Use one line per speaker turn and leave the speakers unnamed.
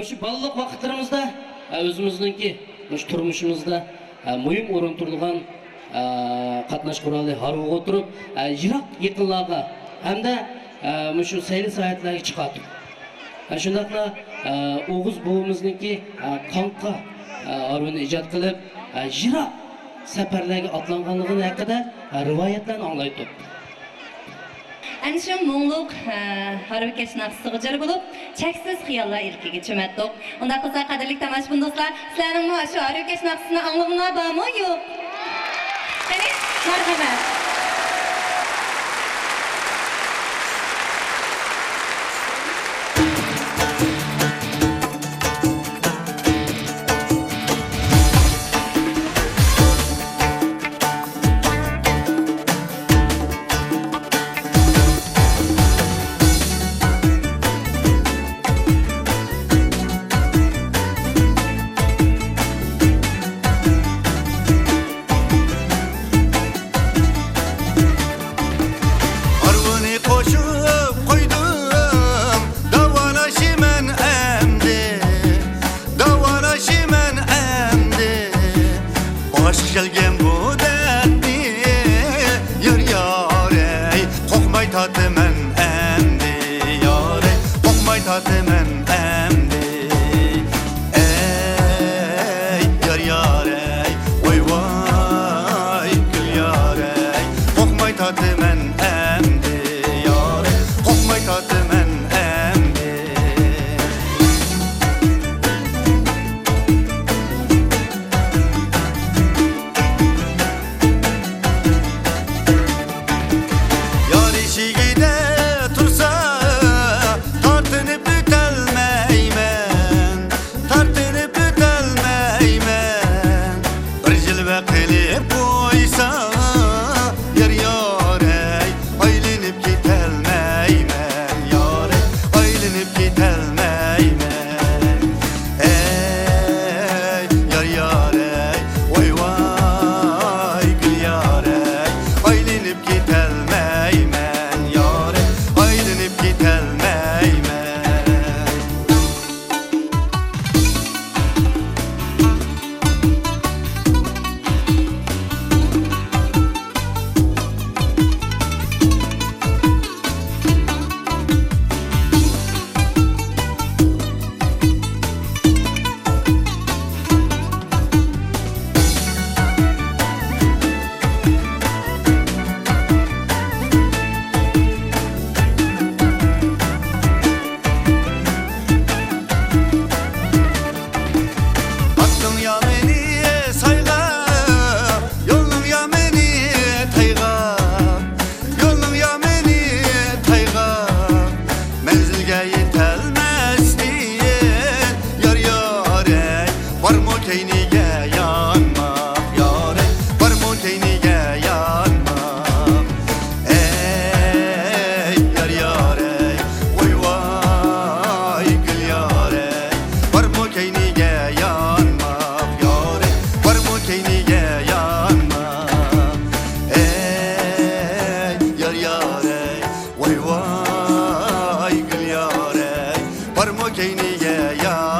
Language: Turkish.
Şu balılık vakitlerimizde özümüzdeki turmuşumuzda mühim orun turulgan katnaş kuralı harıga oturup jirak yakınlarga hem de şu seyri saatlerge çıkartıp şundakla Oğuz boğumuzdaki kanka arını icat kılıp jirak seferlerge atlanganlığını hakkında rivayetlerini anlaytıp.
Ana shu muңлук Harbiy naqsiga jar bo'lib, cheksiz xiyollar ilkiga cho'matdik. Unda qilsa qadrli tomoshabin do'stlar, sizlarning shu Harbiy naqsini anglamanglar bormi, yo'q? Qani, marhamat.
Var mı keyniye ya